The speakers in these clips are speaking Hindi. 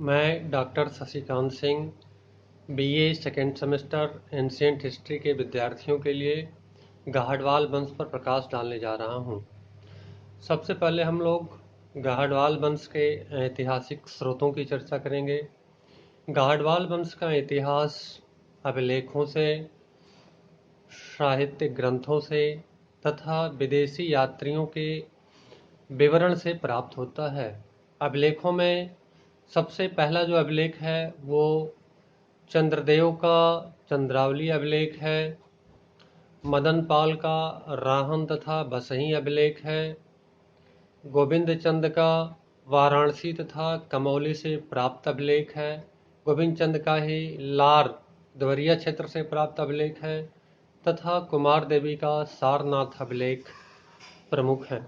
मैं doctor Shashikant Singh BA second semester ancient history के विद्यार्थियों के लिए गाहड़वाल वंश पर प्रकाश डालने जा रहा हूँ। सबसे पहले हम लोग गाहड़वाल वंश के ऐतिहासिक स्रोतों की चर्चा करेंगे। गाहड़वाल वंश का इतिहास अभिलेखों से, साहित्यिक ग्रंथों से तथा विदेशी यात्रियों के विवरण से प्राप्त होता है। अभिलेखों में सबसे पहला जो अभिलेख है वो चंद्रदेव का चंद्रावली अभिलेख है। मदन पाल का राहन तथा बसही अभिलेख है। गोविंद चंद का वाराणसी तथा कमौली से प्राप्त अभिलेख है। गोविंद चंद का ही लार देवरिया क्षेत्र से प्राप्त अभिलेख है तथा कुमार देवी का सारनाथ अभिलेख प्रमुख है।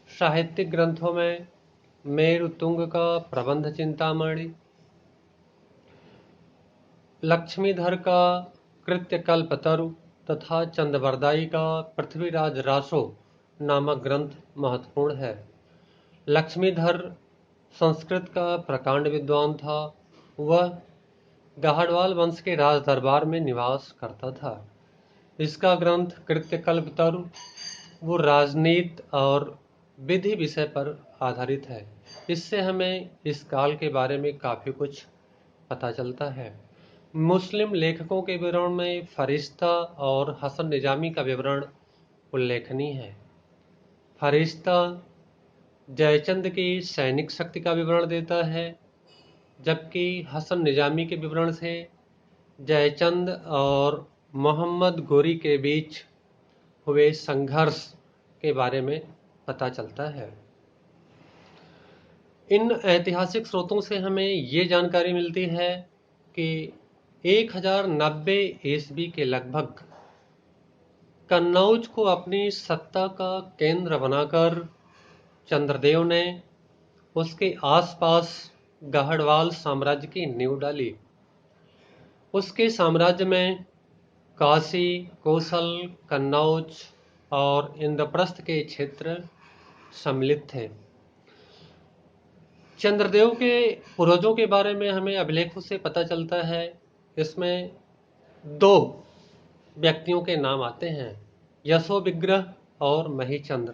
साहित्यिक ग्रंथों में मेरुतुंग का प्रबंध चिंतामणि, लक्ष्मीधर का कृत्यकल्पतरु तथा चंदबरदाई का पृथ्वीराज रासो नामक ग्रंथ महत्वपूर्ण है। लक्ष्मीधर संस्कृत का प्रकांड विद्वान था। वह गाहड़वाल वंश के राज दरबार में निवास करता था। इसका ग्रंथ कृत्यकल्पतरु वो राजनीति और विधि विषय पर आधारित है। इससे हमें इस काल के बारे में काफ़ी कुछ पता चलता है। मुस्लिम लेखकों के विवरण में फरिश्ता और हसन निजामी का विवरण उल्लेखनीय है। फरिश्ता जयचंद की सैनिक शक्ति का विवरण देता है, जबकि हसन निजामी के विवरण से जयचंद और मोहम्मद गोरी के बीच हुए संघर्ष के बारे में पता चलता है। इन ऐतिहासिक स्रोतों से हमें ये जानकारी मिलती है कि 1090 ईस्वी के लगभग कन्नौज को अपनी सत्ता का केंद्र बनाकर चंद्रदेव ने उसके आसपास गाहड़वाल साम्राज्य की नींव डाली। उसके साम्राज्य में काशी, कोसल, कन्नौज और इंद्रप्रस्थ के क्षेत्र सम्मिलित थे। चंद्रदेव के पूर्वजों के बारे में हमें अभिलेखों से पता चलता है। इसमें दो व्यक्तियों के नाम आते हैं, यशोविग्रह और महीचंद्र।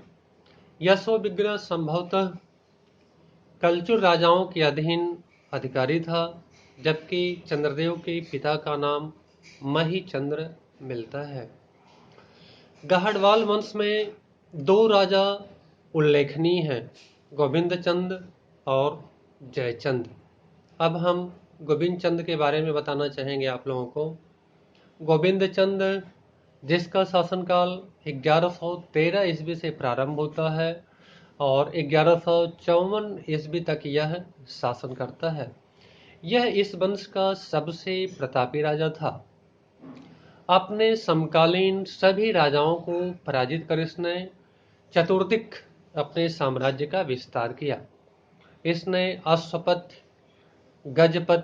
यशोविग्रह संभवतः कलचुर राजाओं के अधीन अधिकारी था, जबकि चंद्रदेव के पिता का नाम महीचंद्र मिलता है। गाहड़वाल वंश में दो राजा उल्लेखनीय हैं, गोविंद चंद और जयचंद। अब हम गोविंद चंद के बारे में बताना चाहेंगे आप लोगों को। गोविंद चंद, जिसका शासनकाल 1113 ईस्वी से प्रारंभ होता है और 1154 ईस्वी तक यह शासन करता है। यह इस वंश का सबसे प्रतापी राजा था। अपने समकालीन सभी राजाओं को पराजित कर इसने चतुर्दिक अपने साम्राज्य का विस्तार किया। इसने अश्वपथ, गजपथ,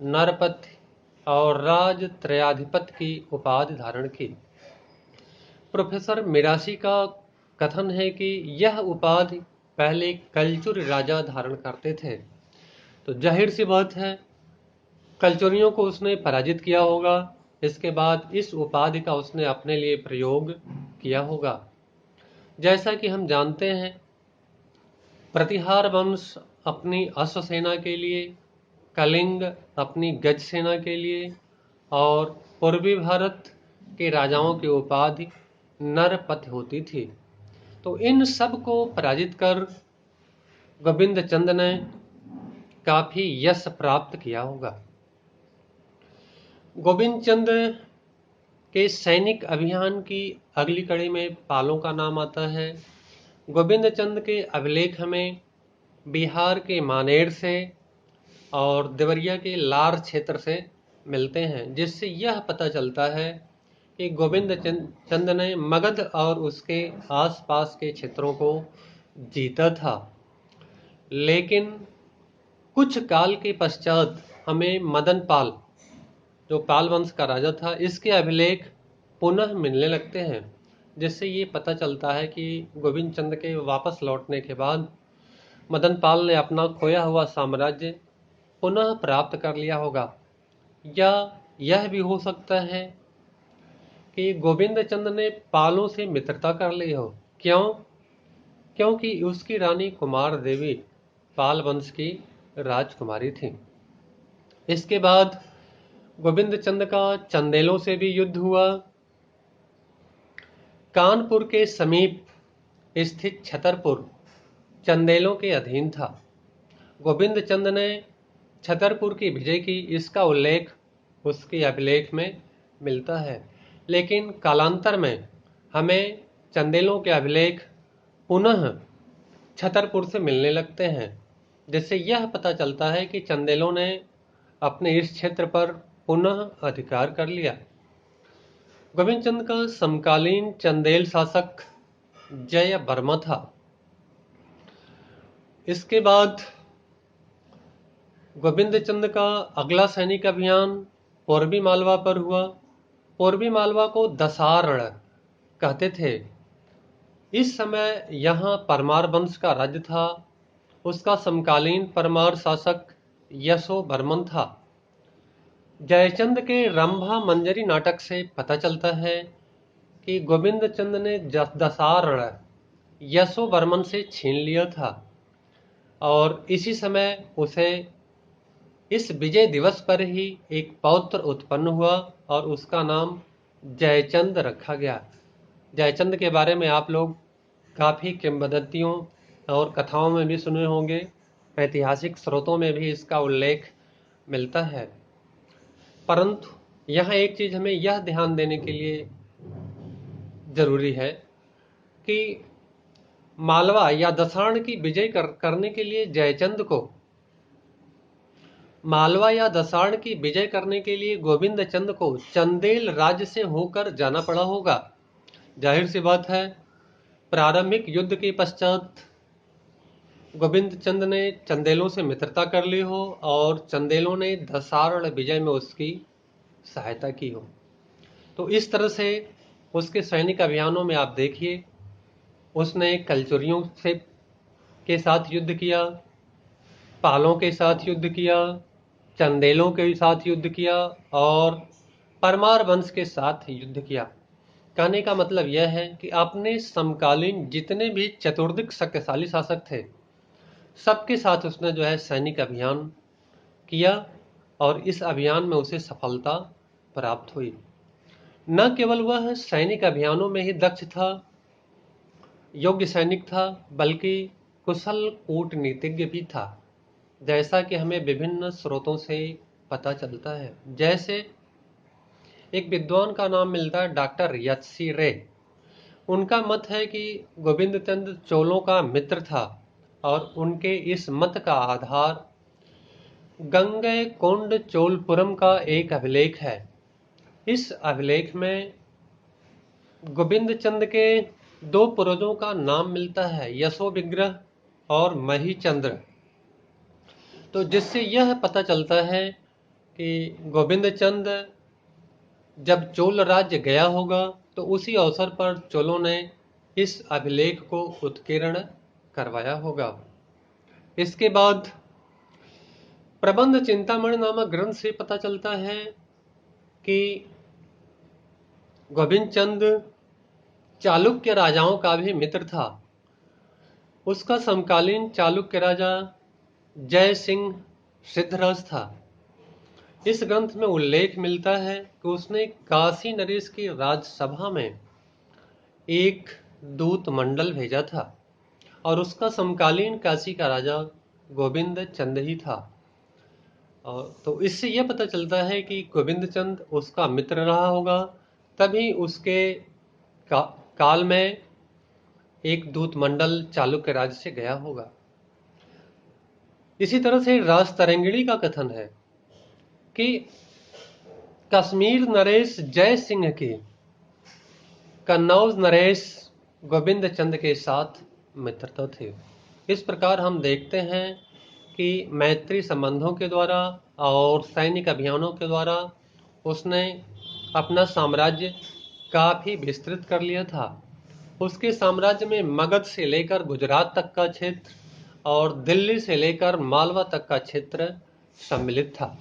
नरपथ और राज त्रयाधिपति की उपाधि धारण की। प्रोफेसर मिरासी का कथन है कि यह उपाधि पहले कलचुर राजा धारण करते थे। तो जाहिर सी बात है, कलचुरियों को उसने पराजित किया होगा। इसके बाद इस उपाधि का उसने अपने लिए प्रयोग किया होगा। जैसा कि हम जानते हैं, प्रतिहार वंश अपनी अश्व सेना के लिए, कलिंग अपनी गज सेना के लिए और पूर्वी भारत के राजाओं की उपाधि नरपथ होती थी। तो इन सब को पराजित कर गोविंद चंद ने काफी यश प्राप्त किया होगा। गोविंद चंद के सैनिक अभियान की अगली कड़ी में पालों का नाम आता है। गोविंद चंद के अभिलेख हमें बिहार के मानेर से और देवरिया के लार क्षेत्र से मिलते हैं, जिससे यह पता चलता है कि गोविंद चंद ने मगध और उसके आसपास के क्षेत्रों को जीता था। लेकिन कुछ काल के पश्चात हमें मदन पाल, जो पाल वंश का राजा था, इसके अभिलेख पुनः मिलने लगते हैं, जिससे ये पता चलता है कि गोविंद चंद के वापस लौटने के बाद मदन पाल ने अपना खोया हुआ साम्राज्य पुनः प्राप्त कर लिया होगा। या यह भी हो सकता है कि गोविंद चंद ने पालों से मित्रता कर ली हो। क्यों? क्योंकि उसकी रानी कुमार देवी पाल वंश की राजकुमारी थी। इसके बाद गोविंद चंद का चंदेलों से भी युद्ध हुआ। कानपुर के समीप स्थित छतरपुर चंदेलों के अधीन था। गोविंद चंद ने छतरपुर की विजय की, इसका उल्लेख उसके अभिलेख में मिलता है। लेकिन कालांतर में हमें चंदेलों के अभिलेख पुनः छतरपुर से मिलने लगते हैं, जिससे यह पता चलता है कि चंदेलों ने अपने इस क्षेत्र पर पुनः अधिकार कर लिया। गोविंद चंद का समकालीन चंदेल शासक जय वर्मा था। इसके बाद गोविंद चंद का अगला सैनिक अभियान पूर्वी मालवा पर हुआ। पूर्वी मालवा को दसारण कहते थे। इस समय यहाँ परमार वंश का राज्य था। उसका समकालीन परमार शासक यशो बर्मन था। जयचंद के रंभा मंजरी नाटक से पता चलता है कि गोविंद चंद ने दसारण यशो बर्मन से छीन लिया था और इसी समय उसे इस विजय दिवस पर ही एक पौत्र उत्पन्न हुआ और उसका नाम जयचंद रखा गया। जयचंद के बारे में आप लोग काफ़ी किंवदंतियों और कथाओं में भी सुने होंगे, ऐतिहासिक स्रोतों में भी इसका उल्लेख मिलता है। परंतु यहाँ एक चीज़ हमें यह ध्यान देने के लिए जरूरी है कि मालवा या दसारण की विजय करने के लिए जयचंद को मालवा या दसारण की विजय करने के लिए गोविंद चंद को चंदेल राज्य से होकर जाना पड़ा होगा। जाहिर सी बात है, प्रारंभिक युद्ध के पश्चात गोविंद चंद ने चंदेलों से मित्रता कर ली हो और चंदेलों ने दसारण विजय में उसकी सहायता की हो। तो इस तरह से उसके सैनिक अभियानों में आप देखिए, उसने कलचुरियों से के साथ युद्ध किया, पालों के साथ युद्ध किया, चंदेलों के साथ युद्ध किया और परमार वंश के साथ युद्ध किया। कहने का मतलब यह है कि अपने समकालीन जितने भी चतुर्दिक शक्तिशाली शासक थे, सबके साथ उसने जो है सैनिक अभियान किया और इस अभियान में उसे सफलता प्राप्त हुई। न केवल वह सैनिक अभियानों में ही दक्ष था, योग्य सैनिक था, बल्कि कुशल कूटनीतिज्ञ भी था, जैसा कि हमें विभिन्न स्रोतों से पता चलता है। जैसे एक विद्वान का नाम मिलता है डॉक्टर यत्सी रे। उनका मत है कि गोविंद चंद चोलों का मित्र था और उनके इस मत का आधार गंगई कोंड चोलपुरम का एक अभिलेख है। इस अभिलेख में गोविंद चंद के दो पूर्वजों का नाम मिलता है, यशो विग्रह और महीचंद्र। तो जिससे यह पता चलता है कि गोविंद चंद जब चोल राज्य गया होगा तो उसी अवसर पर चोलों ने इस अभिलेख को उत्कीर्ण करवाया होगा। इसके बाद प्रबंध चिंतामणि नामक ग्रंथ से पता चलता है कि गोविंद चंद चालुक्य राजाओं का भी मित्र था। उसका समकालीन चालुक्य राजा जय सिंह सिद्धराज था। इस ग्रंथ में उल्लेख मिलता है कि उसने काशी नरेश की राजसभा में एक दूत मंडल भेजा था और उसका समकालीन काशी का राजा गोविंद चंद ही था। और तो इससे यह पता चलता है कि गोविंद चंद उसका मित्र रहा होगा, तभी उसके काल में एक दूत मंडल चालुक्य राज्य से गया होगा। इसी तरह से राजतरंगिणी का कथन है कि कश्मीर नरेश जय सिंह की कन्नौज नरेश गोविंद चंद के साथ मित्रता थी। इस प्रकार हम देखते हैं कि मैत्री संबंधों के द्वारा और सैनिक अभियानों के द्वारा उसने अपना साम्राज्य काफी विस्तृत कर लिया था। उसके साम्राज्य में मगध से लेकर गुजरात तक का क्षेत्र और दिल्ली से लेकर मालवा तक का क्षेत्र सम्मिलित था।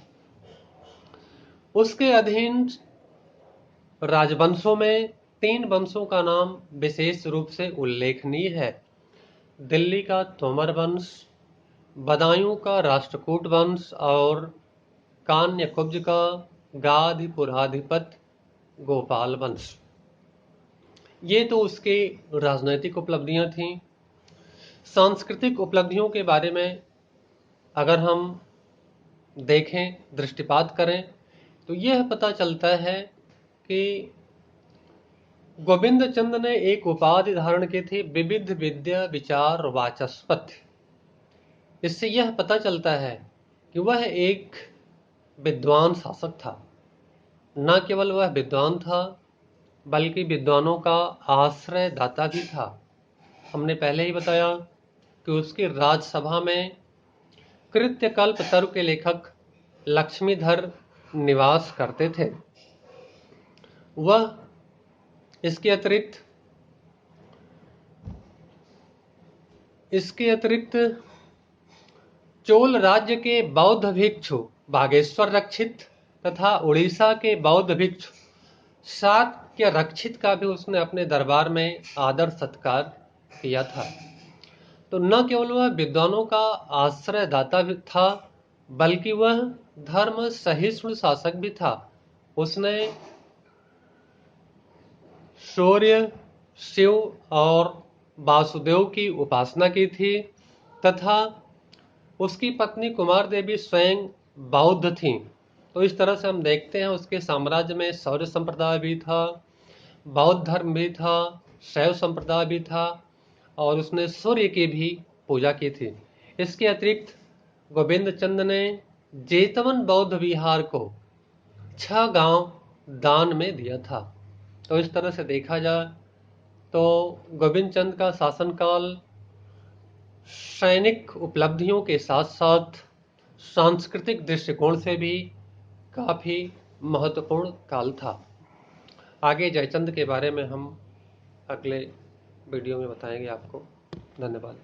उसके अधीन राजवंशों में 3 वंशों का नाम विशेष रूप से उल्लेखनीय है। दिल्ली का तोमर वंश, बदायूं का राष्ट्रकूट वंश और कान्यकुब्ज का गाधिपुराधिपत गोपाल वंश। ये तो उसकी राजनैतिक उपलब्धियां थीं। सांस्कृतिक उपलब्धियों के बारे में अगर हम देखें, दृष्टिपात करें, तो यह पता चलता है कि गोविंद चंद ने एक उपाधि धारण की थी, विविध विद्या विचार वाचस्पति। इससे यह पता चलता है कि वह एक विद्वान शासक था। न केवल वह विद्वान था, बल्कि विद्वानों का आश्रय दाता भी था। हमने पहले ही बताया कि उसकी राजसभा में कृत्यकल्प तर्क के लेखक लक्ष्मीधर निवास करते थे। वह इसके अतिरिक्त चोल राज्य के बौद्ध भिक्षु बागेश्वर रक्षित तथा उड़ीसा के बौद्ध भिक्षु शाक्य रक्षित का भी उसने अपने दरबार में आदर सत्कार किया था। तो न केवल वह विद्वानों का आश्रयदाता भी था, बल्कि वह धर्म सहिष्णु शासक भी था। उसने सूर्य, शिव और वासुदेव की उपासना की थी तथा उसकी पत्नी कुमार देवी स्वयं बौद्ध थीं। तो इस तरह से हम देखते हैं उसके साम्राज्य में शौर्य संप्रदाय भी था, बौद्ध धर्म भी था, शैव संप्रदाय भी था और उसने सूर्य की भी पूजा की थी। इसके अतिरिक्त गोविंद चंद ने जेतवन बौद्ध विहार को 6 गांव दान में दिया था। तो इस तरह से देखा जाए तो गोविंद चंद का शासनकाल सैनिक उपलब्धियों के साथ साथ सांस्कृतिक दृष्टिकोण से भी काफी महत्वपूर्ण काल था। आगे जयचंद के बारे में हम अगले वीडियो में बताएंगे आपको। धन्यवाद।